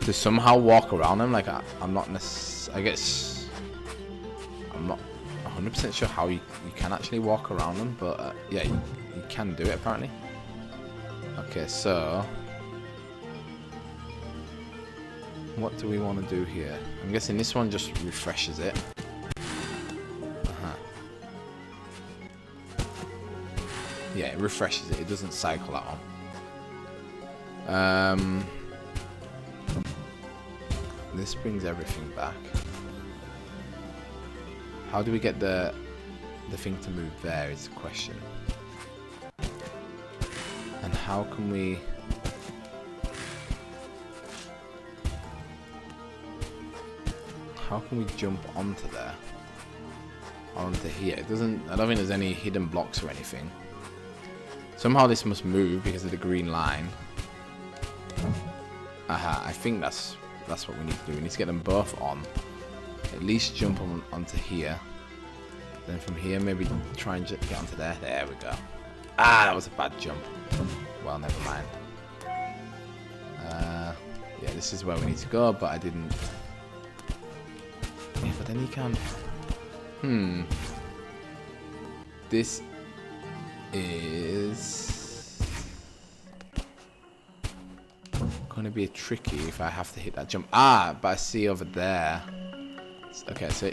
to somehow walk around them. Like I'm not I guess I'm not 100% sure how you can actually walk around them, but yeah, you can do it apparently. Okay, so what do we want to do here? I'm guessing this one just refreshes it. Yeah, it refreshes it. It doesn't cycle that on. This brings everything back. How do we get the thing to move there is the question. And how can we... How can we jump onto there? Onto here? It doesn't... I don't think there's any hidden blocks or anything. Somehow this must move because of the green line. Aha, I think that's what we need to do. We need to get them both on. At least jump onto here. Then from here, maybe try and get onto there. There we go. Ah, that was a bad jump. Well, never mind. Yeah, this is where we need to go, but I didn't... Yeah, but then you can... This is... gonna be tricky if I have to hit that jump. Ah, but I see over there. Okay, so...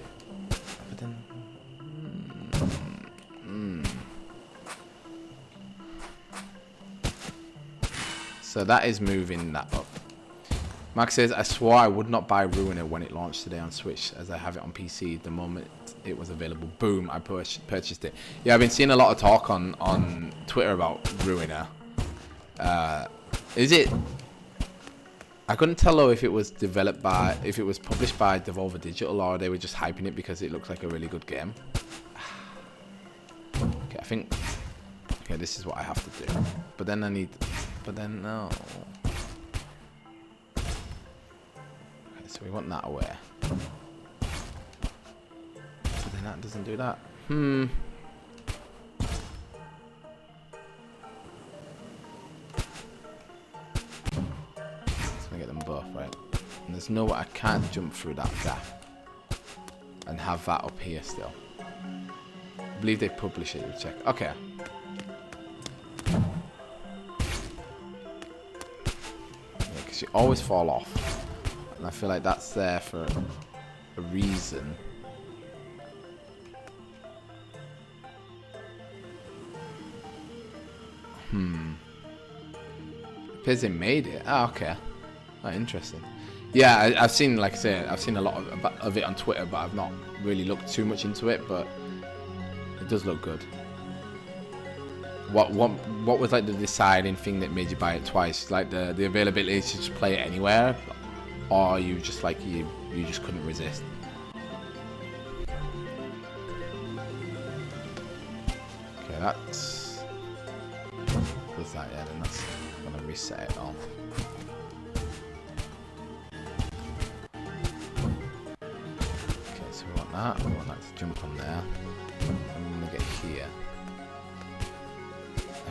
But then... So that is moving that up. Max says, I swore I would not buy Ruiner when it launched today on Switch, as I have it on PC the moment it was available. Boom, I purchased it. Yeah, I've been seeing a lot of talk on Twitter about Ruiner. Is it... I couldn't tell though if it was published by Devolver Digital, or they were just hyping it because it looks like a really good game. Okay, I think... Okay, this is what I have to do. But then I need... But then, no. Okay, so we want that away. But then that doesn't do that. Let's get them both, right? And there's no way I can't jump through that gap. And have that up here still. I believe they publish it, we'll check. Okay. You always fall off, and I feel like that's there for a reason. Appears they made it. Ah, okay. Oh, interesting. Yeah, I've seen, like I say, I've seen a lot of it on Twitter, but I've not really looked too much into it. But it does look good. What was like the deciding thing that made you buy it twice? Like the availability to just play it anywhere, or you just like you just couldn't resist? Okay, that's does that. Yeah, then that's gonna reset it all. Okay, so we want that. We want that to jump on there. I'm gonna get here.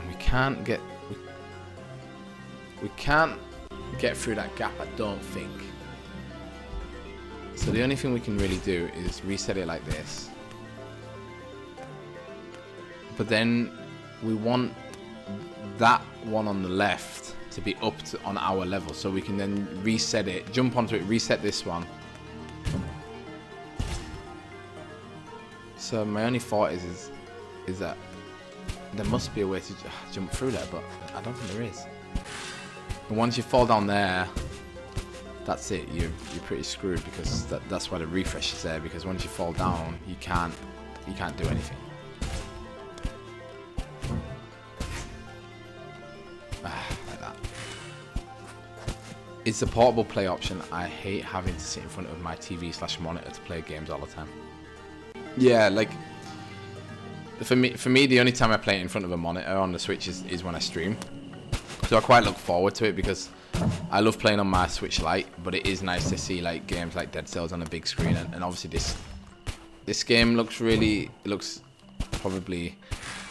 We can't get through that gap, I don't think. So the only thing we can really do is reset it like this. But then we want that one on the left to be up on our level, so we can then reset it, jump onto it, reset this one. So my only thought is that there must be a way to jump through there, but I don't think there is. And once you fall down there, that's it. You're pretty screwed, because that's why the refresh is there. Because once you fall down, you can't do anything. Like that. It's the portable play option. I hate having to sit in front of my TV/monitor to play games all the time. Yeah, like. For me, the only time I play it in front of a monitor on the Switch is when I stream. So I quite look forward to it, because I love playing on my Switch Lite, but it is nice to see like games like Dead Cells on a big screen, and obviously this game looks probably,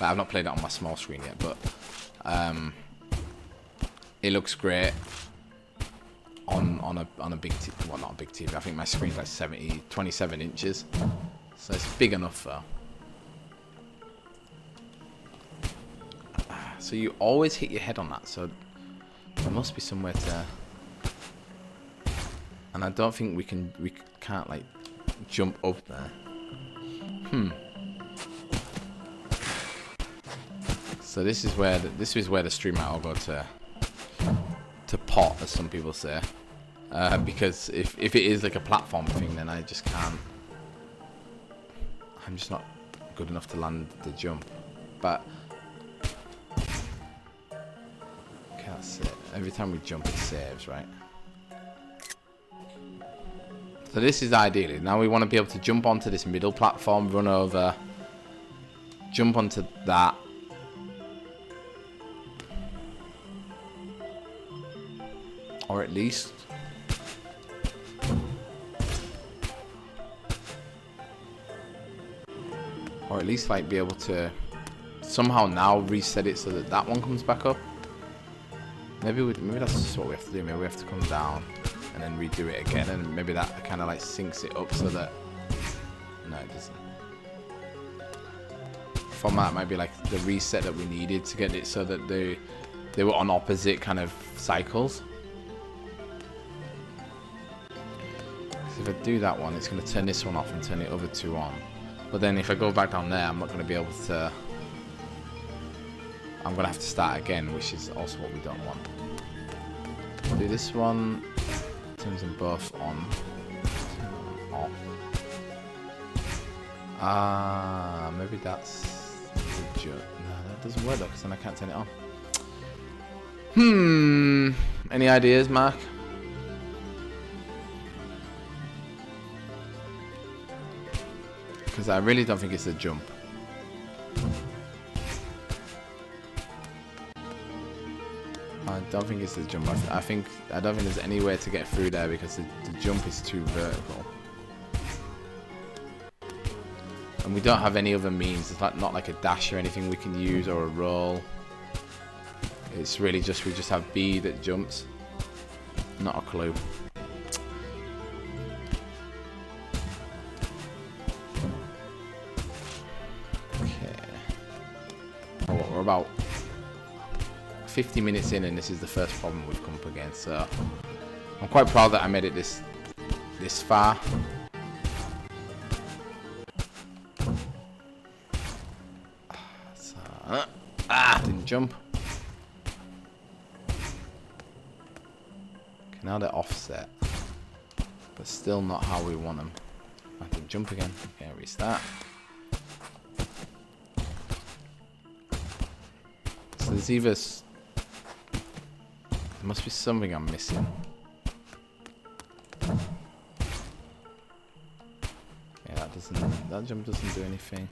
like, I've not played it on my small screen yet, but it looks great on on a big TV. Well, not a big TV. I think my screen's like 27 inches, so it's big enough though. So you always hit your head on that. So there must be somewhere to. And I don't think we can't like jump up there. So this is where the stream might all go to pot, as some people say, because if it is like a platform thing, then I just can't. I'm just not good enough to land the jump. But okay, that's it. Every time we jump, it saves, right? So this is ideally. Now we want to be able to jump onto this middle platform, run over, jump onto that. Or at least like be able to somehow now reset it so that that one comes back up. Maybe that's just what we have to do. Maybe we have to come down and then redo it again, and maybe that kind of like syncs it up so that no, it doesn't. Format might be like the reset that we needed to get it so that they were on opposite kind of cycles. If I do that one, it's going to turn this one off and turn the other two on. But then if I go back down there, I'm not going to be able to. I'm going to have to start again, which is also what we don't want. Do this one, turns them both on. Off. Maybe that's the joke. No, that doesn't work though, because then I can't turn it on. Any ideas, Mark? Because I really don't think it's a jump. I don't think it's a jump. I don't think there's any way to get through there because the jump is too vertical. And we don't have any other means. It's not like a dash or anything we can use, or a roll. It's really just, we just have B that jumps. Not a clue. We're about 50 minutes in, and this is the first problem we've come up against. So I'm quite proud that I made it this far. So, didn't jump. Okay, now they're offset, but still not how we want them. I have to jump again. Okay, restart. There's either there must be something I'm missing. Yeah, that jump doesn't do anything.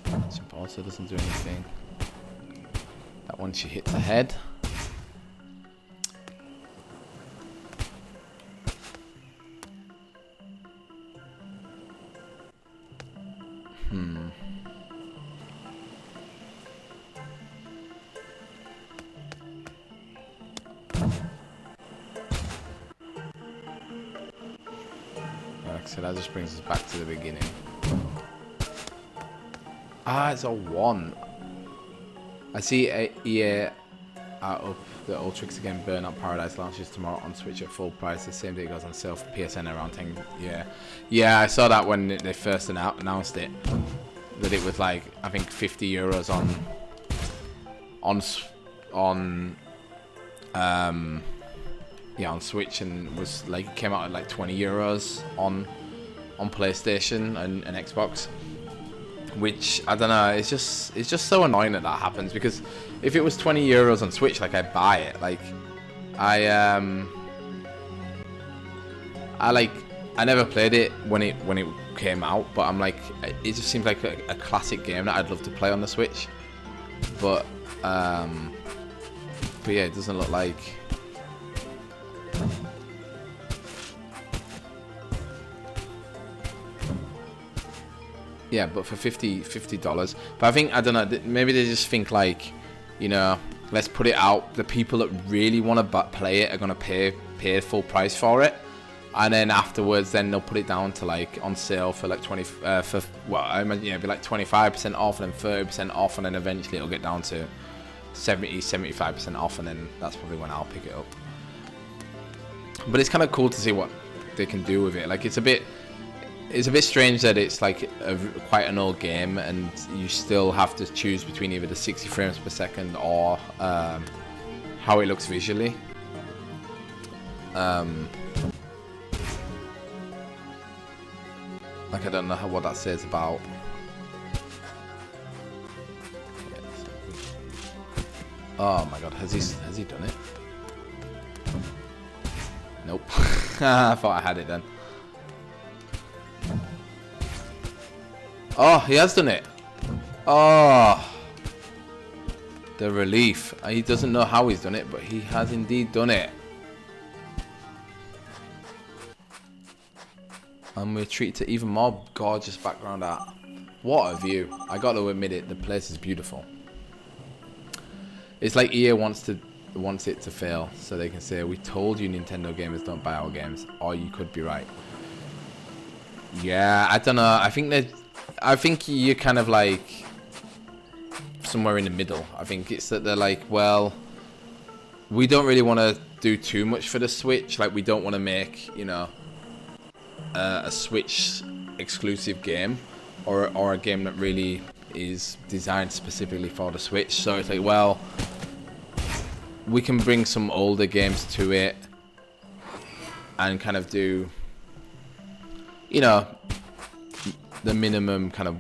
That jump also doesn't do anything. That one she hits the head. So that just brings us back to the beginning. It's a 1. I see EA are up the old tricks again. Burnout Paradise launches tomorrow on Switch at full price. The same day it goes on sale for PSN around 10. Yeah, I saw that when they first announced it. That it was like, I think, €50 on Switch, and was like, it came out at like €20 on PlayStation and Xbox, which I don't know. It's just so annoying that happens, because if it was €20 on Switch, like, I'd buy it. Like, I never played it when it came out, but I'm like, it just seems like a classic game that I'd love to play on the Switch. But yeah, it doesn't look like. Yeah, but for $50. But I think, I don't know, maybe they just think like, you know, let's put it out. The people that really want to play it are gonna pay full price for it, and then afterwards, then they'll put it down to like on sale for like 20 for well, I imagine it'd be like 25% off, and then 30% off, and then eventually it'll get down to 75% off, and then that's probably when I'll pick it up. But it's kind of cool to see what they can do with it. Like it's a bit strange that it's like quite an old game, and you still have to choose between either the 60 frames per second or how it looks visually. Like I don't know what that says about. Oh my god, has he done it? Nope. I thought I had it then. Oh, he has done it. Oh, the relief. He doesn't know how he's done it, but he has indeed done it. And we're treated to even more gorgeous background art. What a view. I got to admit it, the place is beautiful. It's like EA wants it to fail, so they can say, we told you Nintendo gamers don't buy our games, or you could be right. Yeah, I don't know. I think you're kind of like somewhere in the middle. I think it's that they're like, well, we don't really want to do too much for the Switch. Like, we don't want to make, you know, a Switch exclusive game, or a game that really is designed specifically for the Switch. So it's like, well, we can bring some older games to it and kind of do, you know, the minimum kind of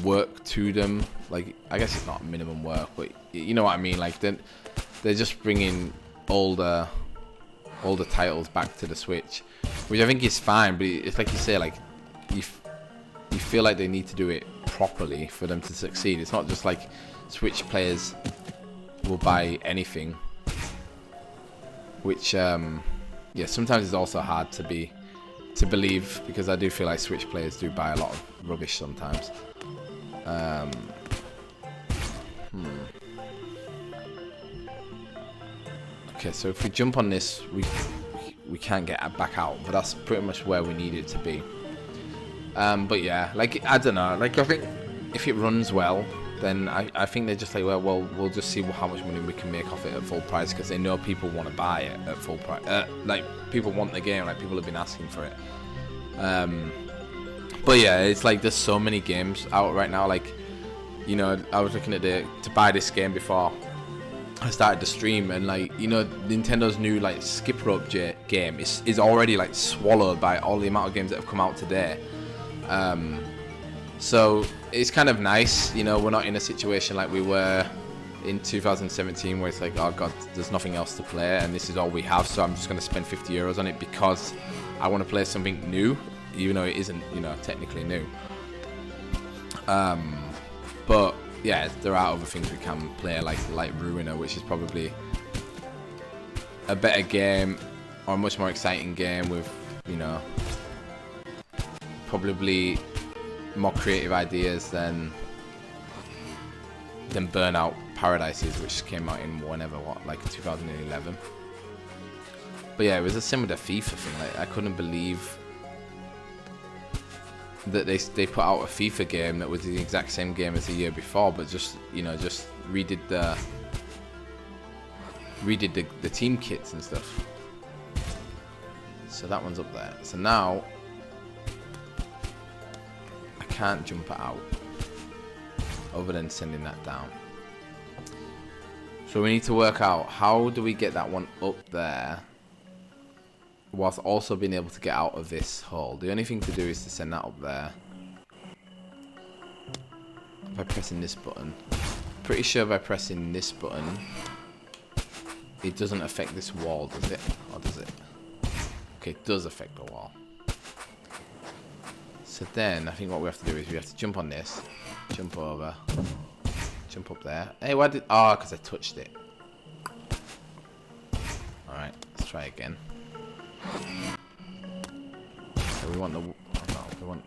work to them. Like, I guess it's not minimum work, but you know what I mean. Like, they're just bringing older titles back to the Switch, which I think is fine. But it's like you say, like you feel like they need to do it properly for them to succeed. It's not just like Switch players will buy anything, which yeah, sometimes it's also hard to believe, because I do feel like Switch players do buy a lot of rubbish sometimes. Okay, so if we jump on this, we can't get back out, but that's pretty much where we need it to be. But yeah, like, I don't know, like, I think if it runs well, then I think they're just like, well, we'll just see how much money we can make off it at full price, because they know people want to buy it at full price. Like, people want the game, like, people have been asking for it. But yeah, it's like there's so many games out right now. Like, you know, I was looking at to buy this game before I started the stream, and like, you know, Nintendo's new like skip rope game is already like swallowed by all the amount of games that have come out today. So it's kind of nice, you know, we're not in a situation like we were in 2017 where it's like, oh god, there's nothing else to play and this is all we have, so I'm just going to spend €50 on it because I want to play something new, even though it isn't, you know, technically new. But yeah, there are other things we can play, like Ruiner, which is probably a better game, or a much more exciting game with, you know, probably more creative ideas than Burnout Paradises, which came out in like 2011. But yeah, it was a similar FIFA thing. Like, I couldn't believe that they put out a FIFA game that was the exact same game as the year before, but just, you know, just redid the team kits and stuff. So that one's up there. So now I can't jump it out other than sending that down. So we need to work out how do we get that one up there whilst also being able to get out of this hole. The only thing to do is to send that up there by pressing this button. Pretty sure by pressing this button it doesn't affect this wall, does it? Or does it? Okay, it does affect the wall. So then I think what we have to do is we have to jump on this, jump over, jump up there. Hey, why did... Oh, because I touched it. Alright, let's try again. So we want the... Oh no, we want...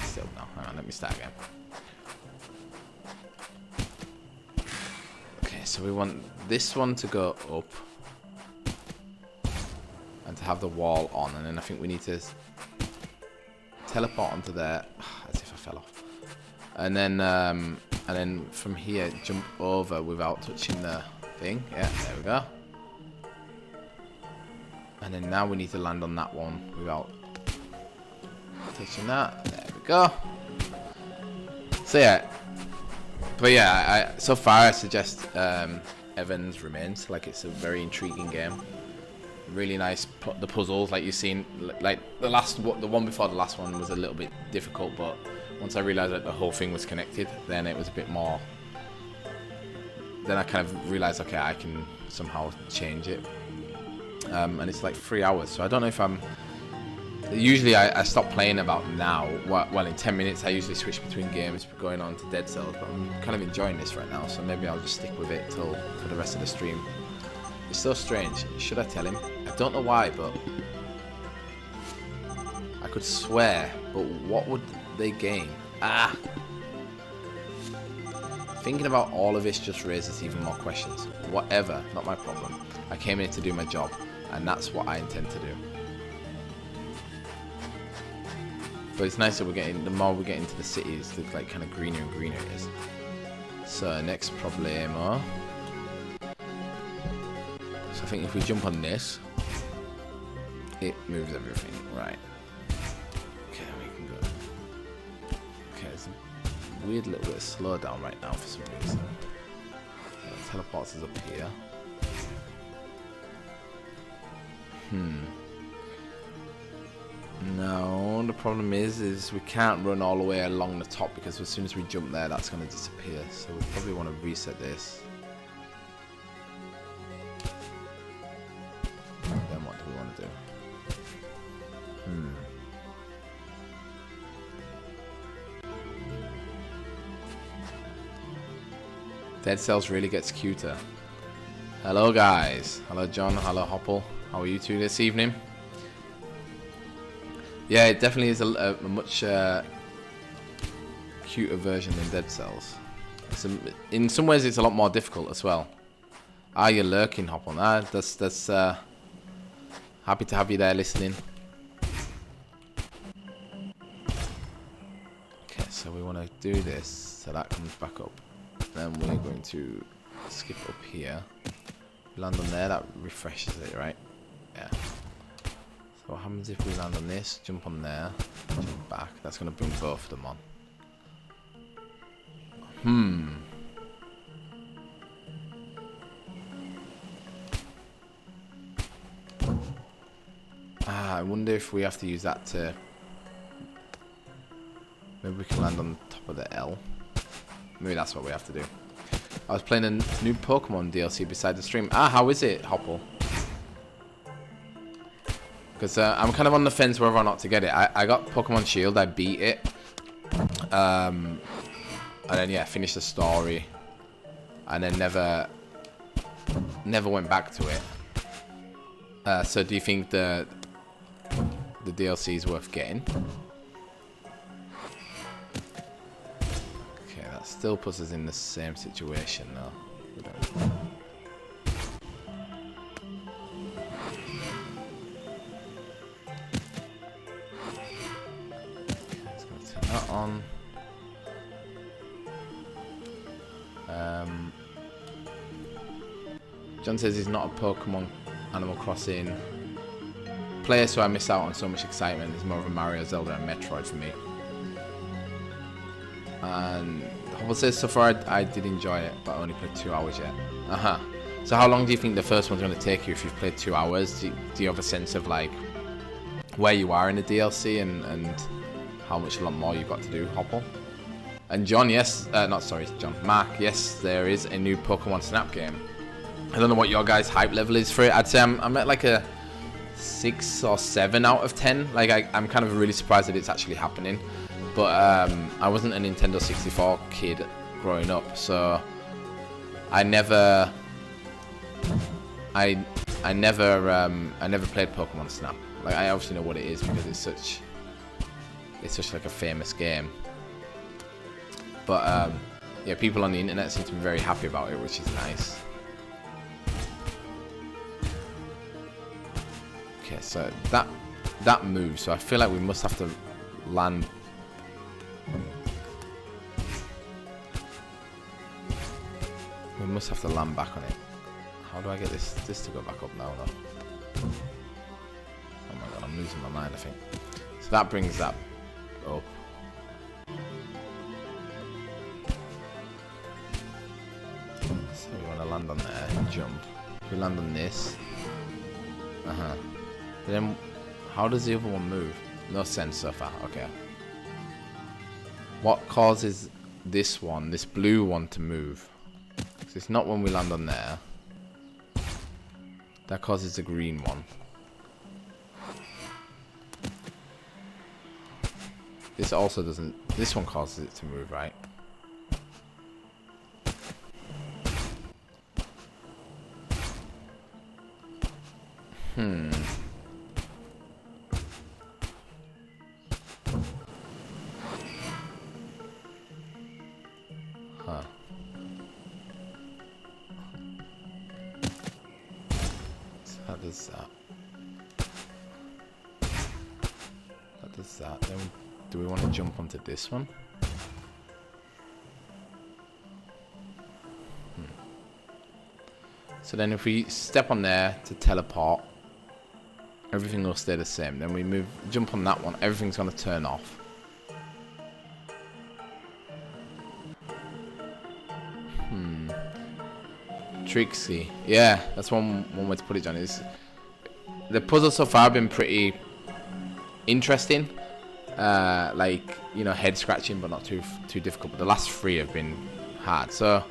Still no. Hang on, let me start again. so we want this one to go up and to have the wall on, and then I think we need to teleport onto there. As if I fell off. And then from here jump over without touching the thing. Yeah, there we go. And then now we need to land on that one without touching that. There we go. So yeah. But yeah, so far I suggest Evans Remains. Like, it's a very intriguing game. Really nice. The puzzles, like you've seen, like the one before the last one was a little bit difficult, but once I realised that the whole thing was connected, then it was a bit more. Then I kind of realised, okay, I can somehow change it. And it's like 3 hours, so I don't know if I'm. Usually I stop playing about now. Well, in 10 minutes I usually switch between games, going on to Dead Cells, but I'm kind of enjoying this right now, so maybe I'll just stick with it for the rest of the stream. It's so strange. Should I tell him? I don't know why, but I could swear, but what would they gain? Thinking about all of this just raises even more questions. Whatever, not my problem. I came here to do my job, and that's what I intend to do. But it's nice that we're getting, the more we get into the cities, the like kind of greener and greener it is. So next problemo. So I think if we jump on this, it moves everything. Right. Okay, we can go. Okay, it's a weird little bit of slowdown right now for some reason. Teleports us up here. No, the problem is we can't run all the way along the top, because as soon as we jump there, that's going to disappear. So we probably want to reset this. Then what do we want to do? Dead Cells really gets cuter. Hello guys. Hello John. Hello Hopple. How are you two this evening? Yeah, it definitely is a much cuter version than Dead Cells. In some ways, it's a lot more difficult as well. You're lurking, Hopple. That's happy to have you there listening. Okay, so we want to do this, so that comes back up. Then we're going to skip up here. Land on there, that refreshes it, right? Yeah. So what happens if we land on this, jump on there, jump back? That's going to bring both of them on. I wonder if we have to use that to... Maybe we can land on the top of the L. Maybe that's what we have to do. I was playing a new Pokemon DLC beside the stream. How is it, Hopple? Because I'm kind of on the fence whether or not to get it. I got Pokemon Shield, I beat it. And then, yeah, finished the story. And then never went back to it. So do you think the DLC is worth getting? Okay, that still puts us in the same situation though. We don't... on. John says he's not a Pokemon Animal Crossing player, so I miss out on so much excitement. It's more of a Mario, Zelda, and Metroid for me. And Hubble says so far I did enjoy it, but I only played 2 hours yet. So how long do you think the first one's going to take you if you've played 2 hours? Do you have a sense of like where you are in the DLC and how much a lot more you've got to do, Hopple? And John, yes, Mark, yes, there is a new Pokemon Snap game. I don't know what your guys' hype level is for it. I'd say I'm at like a 6 or 7 out of 10. Like I'm kind of really surprised that it's actually happening. But I wasn't a Nintendo 64 kid growing up, so I never played Pokemon Snap. Like I obviously know what it is because it's such like a famous game. But Yeah, people on the internet seem to be very happy about it, which is nice. Okay, so that moves. So I feel like we must have to land. We must have to land back on it. How do I get this to go back up now, though? Oh my god, I'm losing my mind, I think. So that brings that up. So we want to land on there and jump. If we land on this. Uh-huh. But then, how does the other one move? No sense so far. Okay. What causes this blue one, to move? So it's not when we land on there. That causes the green one. This also doesn't... This one causes it to move, right? Huh. So that does that. That does that. Then do we want to jump onto this one? So then if we step on there to teleport, everything will stay the same. Then we jump on that one, everything's going to turn off. Tricksy. Yeah, that's one way to put it, John. Is the puzzle so far been pretty interesting. Like, you know, head scratching, but not too difficult. But the last 3 have been hard. So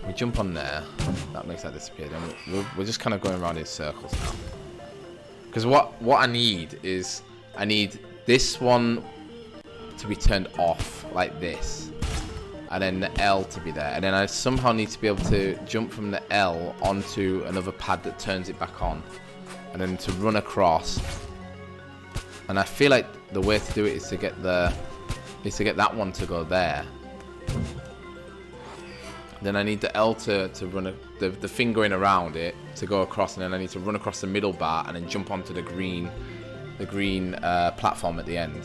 we jump on there. That makes that disappear. Then we're just kind of going around in circles now. Because what I need is this one to be turned off like this, and then the L to be there, and then I somehow need to be able to jump from the L onto another pad that turns it back on, and then to run across. And I feel like the way to do it is to get that one to go there. Then I need the L to run the thing going around it to go across, and then I need to run across the middle bar and then jump onto the green platform at the end.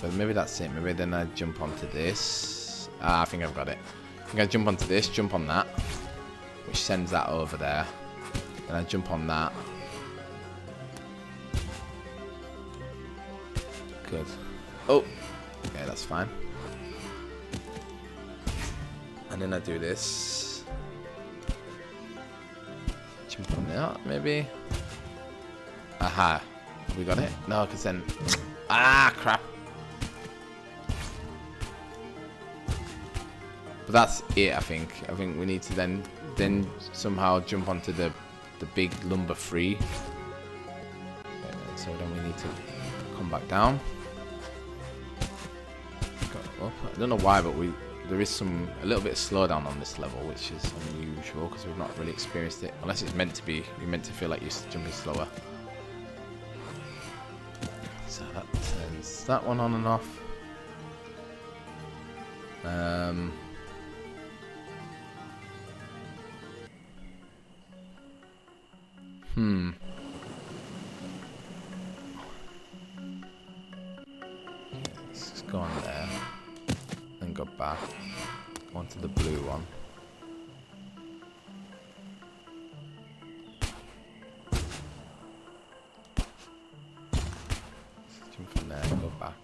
But maybe that's it. Maybe then I jump onto this. I think I've got it. I think I jump onto this, jump on that, which sends that over there. Then I jump on that. Good. Oh, okay, that's fine. And then I do this. Jump on that, maybe. Aha. We got it? No, because then... Ah, crap. But that's it, I think. I think we need to then somehow jump onto the big lumber 3. So then we need to come back down. Go up. I don't know why, but there is a little bit of slowdown on this level, which is unusual because we've not really experienced it. Unless it's meant to be. You're meant to feel like you're jumping slower. So that turns that one on and off. Let's just go on there and go back onto the blue one. Just jump from there and go back.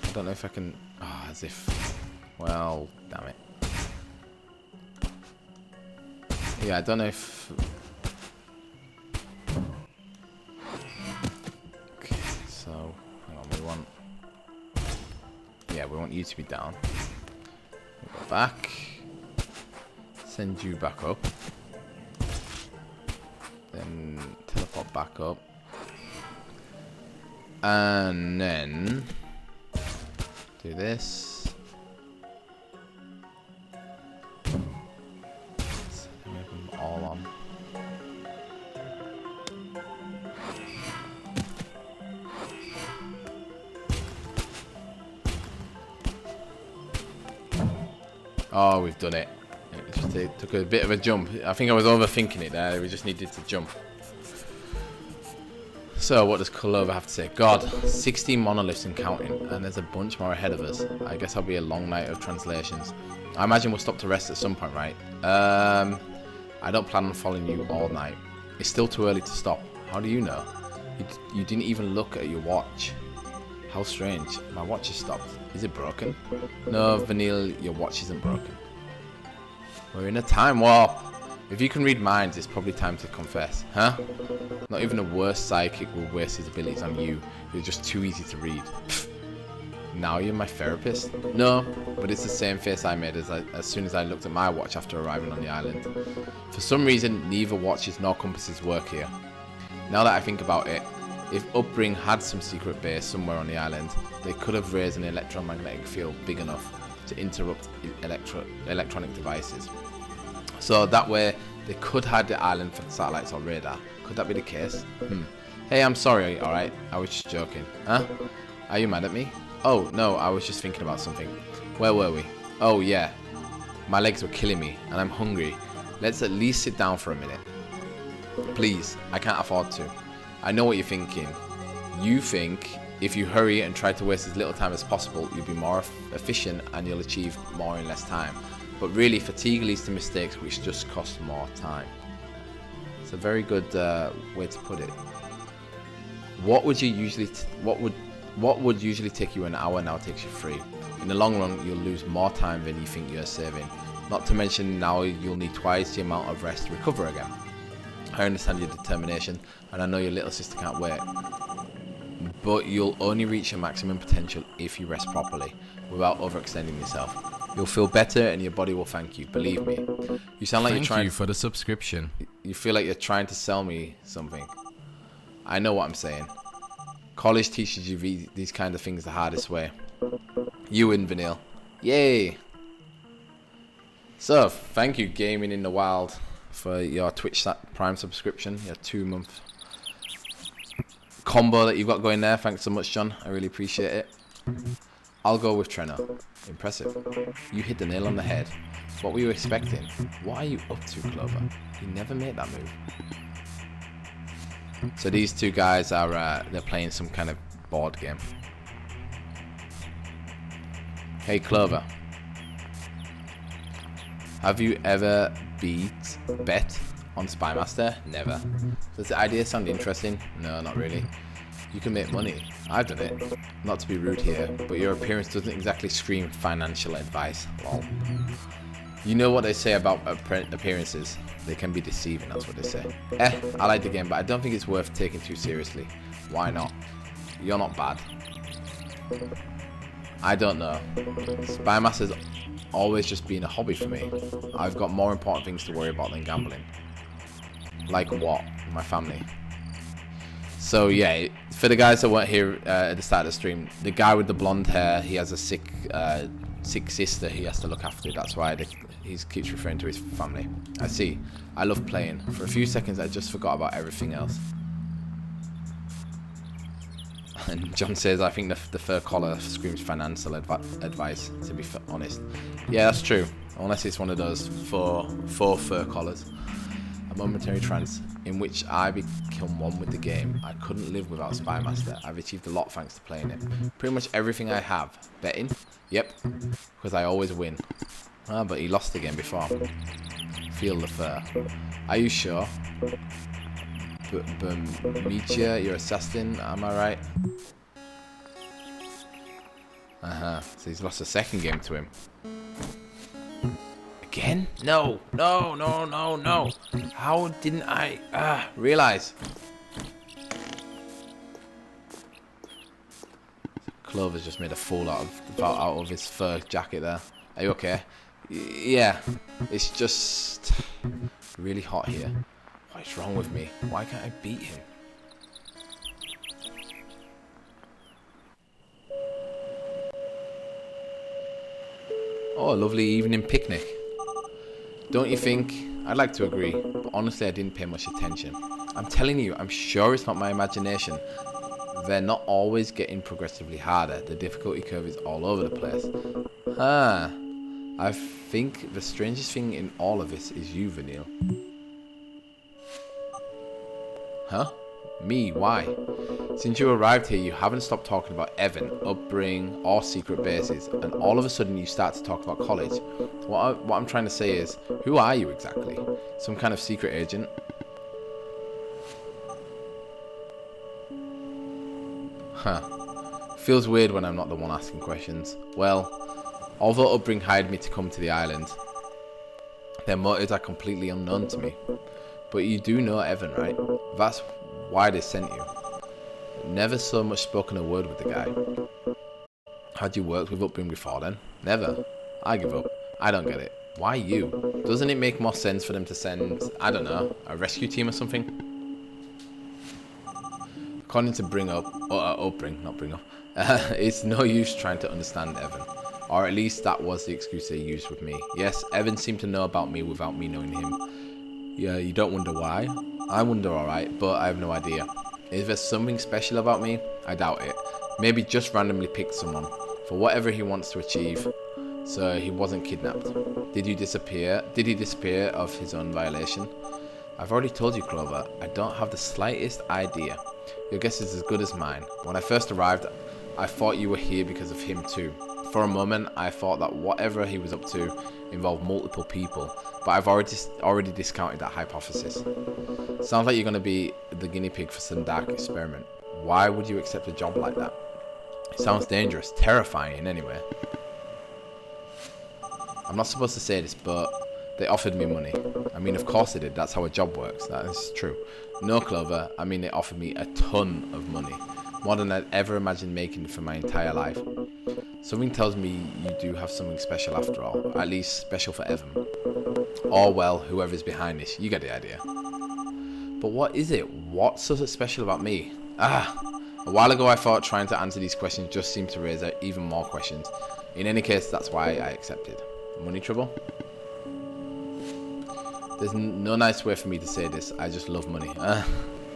I don't know if I can... Oh, as if... Well, damn it. Yeah, I don't know if... Okay, so... Hang on, we want... Yeah, we want you to be down. We go back. Send you back up. Then teleport back up. And then... Do this. Let's make them all on. Oh, we've done it. It took a bit of a jump. I think I was overthinking it there. We just needed to jump. So, what does Clover have to say? God, 16 monoliths and counting, and there's a bunch more ahead of us. I guess I'll be a long night of translations. I imagine we'll stop to rest at some point, right? I don't plan on following you all night. It's still too early to stop. How do you know? You didn't even look at your watch. How strange. My watch has stopped. Is it broken? No, Vanille, your watch isn't broken. We're in a time warp. If you can read minds, it's probably time to confess. Huh? Not even a worse psychic will waste his abilities on you. You're just too easy to read. Pfft. Now you're my therapist? No, but it's the same face I made as soon as I looked at my watch after arriving on the island. For some reason, neither watches nor compasses work here. Now that I think about it, if Upbring had some secret base somewhere on the island, they could have raised an electromagnetic field big enough to interrupt electronic devices. So that way, they could hide the island for satellites or radar. Could that be the case? Hey, I'm sorry, alright? I was just joking. Huh? Are you mad at me? Oh, no, I was just thinking about something. Where were we? Oh, yeah. My legs were killing me, and I'm hungry. Let's at least sit down for a minute. Please, I can't afford to. I know what you're thinking. You think if you hurry and try to waste as little time as possible, you'll be more efficient and you'll achieve more in less time. But really, fatigue leads to mistakes which just cost more time. It's a very good way to put it. What would usually take you an hour now takes you 3. In the long run, you'll lose more time than you think you're saving. Not to mention now you'll need twice the amount of rest to recover again. I understand your determination, and I know your little sister can't wait. But you'll only reach your maximum potential if you rest properly, without overextending yourself. You'll feel better, and your body will thank you. Believe me. You sound like you're trying. Thank you for the subscription. You feel like you're trying to sell me something. I know what I'm saying. College teaches you these kind of things the hardest way. You and Vanille. Yay! So, thank you, Gaming in the Wild, for your Twitch Prime subscription, your 2-month combo that you've got going there. Thanks so much, John. I really appreciate it. I'll go with Treno. Impressive. You hit the nail on the head. What were you expecting? What are you up to, Clover? You never made that move. So these two guys are they're playing some kind of board game. Hey, Clover. Have you ever bet on Spymaster? Never. Does the idea sound interesting? No, not really. You can make money. I've done it. Not to be rude here, but your appearance doesn't exactly scream financial advice. Lol. You know what they say about appearances. They can be deceiving, that's what they say. I like the game, but I don't think it's worth taking too seriously. Why not? You're not bad. I don't know. Spymaster's always just been a hobby for me. I've got more important things to worry about than gambling. Like what? My family. So yeah, for the guys that weren't here at the start of the stream, the guy with the blonde hair, he has a sick sister he has to look after. That's why he keeps referring to his family. I see. I love playing. For a few seconds, I just forgot about everything else. And John says, I think the fur collar screams financial advice, to be honest. Yeah, that's true. Unless it's one of those four fur collars. A momentary trance in which I become one with the game. I couldn't live without Spymaster. I've achieved a lot thanks to playing it. Pretty much everything I have. Betting? Yep. Because I always win. Ah, but he lost the game before. Feel the fur. Are you sure? Micha, you're assassin, am I right? So he's lost a second game to him. Again? No. How didn't I realize? Clover's just made a fool out of his fur jacket there. Are you okay? Yeah. It's just really hot here. What is wrong with me? Why can't I beat him? Oh, a lovely evening picnic. Don't you think? I'd like to agree, but honestly I didn't pay much attention. I'm telling you, I'm sure it's not my imagination. They're not always getting progressively harder. The difficulty curve is all over the place. Huh. I think the strangest thing in all of this is you, Vanille. Huh? Me? Why? Since you arrived here, you haven't stopped talking about Evan, upbringing, or secret bases, and all of a sudden you start to talk about college. What I'm trying to say is, who are you exactly? Some kind of secret agent? Huh. Feels weird when I'm not the one asking questions. Well, although upbringing hired me to come to the island, their motives are completely unknown to me. But you do know Evan, right? That's why they sent you. Never so much spoken a word with the guy. Had you worked with upbringing before then? Never. I give up. I don't get it. Why you? Doesn't it make more sense for them to send, I don't know, a rescue team or something? According to Upbring, not Bring Up, it's no use trying to understand Evan. Or at least that was the excuse they used with me. Yes, Evan seemed to know about me without me knowing him. Yeah, you don't wonder why? I wonder, alright, but I have no idea. Is there something special about me? I doubt it. Maybe just randomly picked someone for whatever he wants to achieve. So he wasn't kidnapped. Did he disappear of his own violation? I've already told you, Clover, I don't have the slightest idea. Your guess is as good as mine. When I first arrived, I thought you were here because of him too. For a moment, I thought that whatever he was up to involved multiple people, but I've already discounted that hypothesis. Sounds like you're going to be the guinea pig for some dark experiment. Why would you accept a job like that? It sounds dangerous, terrifying anyway. I'm not supposed to say this, but they offered me money. I mean, of course they did. That's how a job works. That is true. No, Clover. I mean, they offered me a ton of money. More than I'd ever imagined making for my entire life. Something tells me you do have something special after all. At least special for Evan. Or, well, whoever's behind this. You get the idea. But what is it? What's so special about me? A while ago I thought trying to answer these questions just seemed to raise even more questions. In any case, that's why I accepted. Money trouble? There's no nice way for me to say this. I just love money.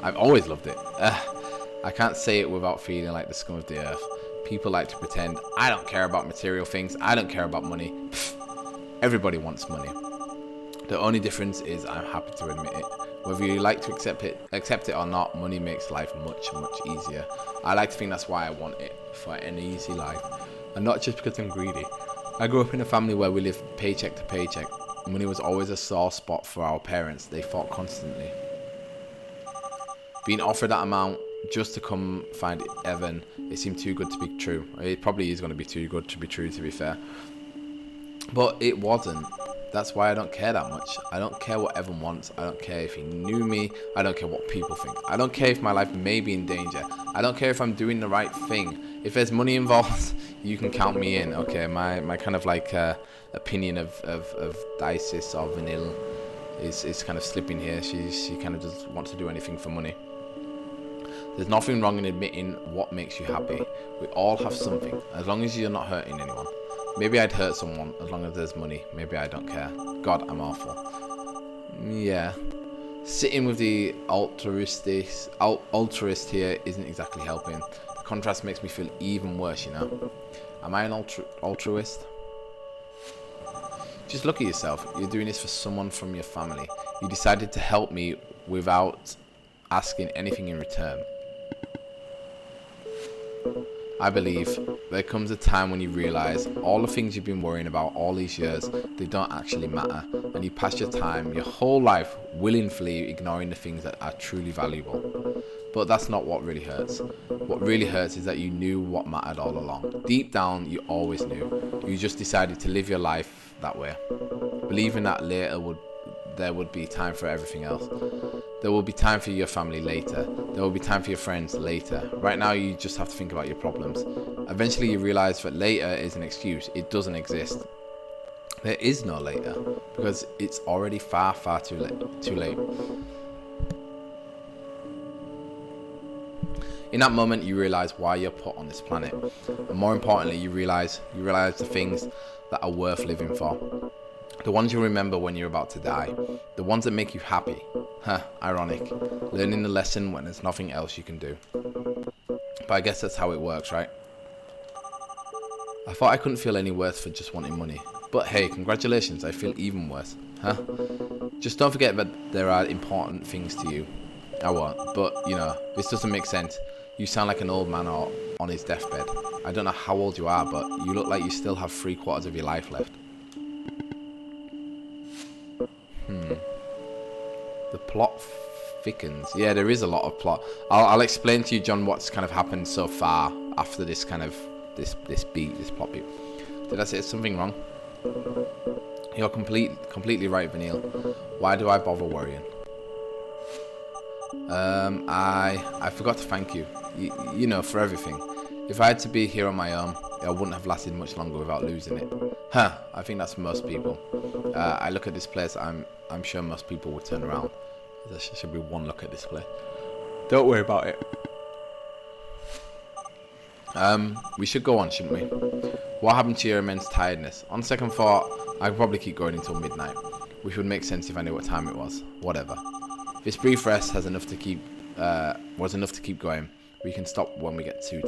I've always loved it. I can't say it without feeling like the scum of the earth. People like to pretend, I don't care about material things. I don't care about money. Pfft, everybody wants money. The only difference is I'm happy to admit it. Whether you like to accept it or not, money makes life much, much easier. I like to think that's why I want it, for an easy life. And not just because I'm greedy. I grew up in a family where we lived paycheck to paycheck. Money was always a sore spot for our parents. They fought constantly. Being offered that amount just to come find Evan, it seemed too good to be true. It probably is going to be too good to be true, to be fair. But it wasn't. That's why I don't care that much. I don't care what Evan wants. I don't care if he knew me. I don't care what people think. I don't care if my life may be in danger. I don't care if I'm doing the right thing. If there's money involved, you can count me in. Okay, my kind of like opinion of Dices or Vanille is kind of slipping here. She kind of just wants to do anything for money. There's nothing wrong in admitting what makes you happy. We all have something, as long as you're not hurting anyone. Maybe I'd hurt someone, as long as there's money. Maybe I don't care. God, I'm awful. Yeah. Sitting with the altruist here isn't exactly helping. The contrast makes me feel even worse, you know. Am I an altruist? Just look at yourself. You're doing this for someone from your family. You decided to help me without asking anything in return. I believe there comes a time when you realize all the things you've been worrying about all these years, they don't actually matter, and you pass your time, your whole life, willingly ignoring the things that are truly valuable. But that's not what really hurts. What really hurts is that you knew what mattered all along. Deep down, you always knew. You just decided to live your life that way, believing that later there would be time for everything else. There will be time for your family later. There will be time for your friends later. Right now, you just have to think about your problems. Eventually, you realize that later is an excuse. It doesn't exist. There is no later, because it's already far, far too late. In that moment, you realize why you're put on this planet. And more importantly, you realize the things that are worth living for. The ones you remember when you're about to die. The ones that make you happy. Huh, ironic. Learning the lesson when there's nothing else you can do. But I guess that's how it works, right? I thought I couldn't feel any worse for just wanting money. But hey, congratulations, I feel even worse. Huh? Just don't forget that there are important things to you. I won't, but, you know, this doesn't make sense. You sound like an old man on his deathbed. I don't know how old you are, but you look like you still have 3/4 of your life left. The plot thickens. Yeah, there is a lot of plot. I'll explain to you, John, what's kind of happened so far after this kind of this plot beat. Did I say something wrong? You're completely right, Vanille. Why do I bother worrying? I forgot to thank you. You know, for everything. If I had to be here on my own, I wouldn't have lasted much longer without losing it. Huh, I think that's most people. I look at this place, I'm sure most people would turn around. There should be one look at this place. Don't worry about it. We should go on, shouldn't we? What happened to your immense tiredness? On second thought, I could probably keep going until midnight, which would make sense if I knew what time it was. Whatever. This brief rest was enough to keep going. We can stop when we get too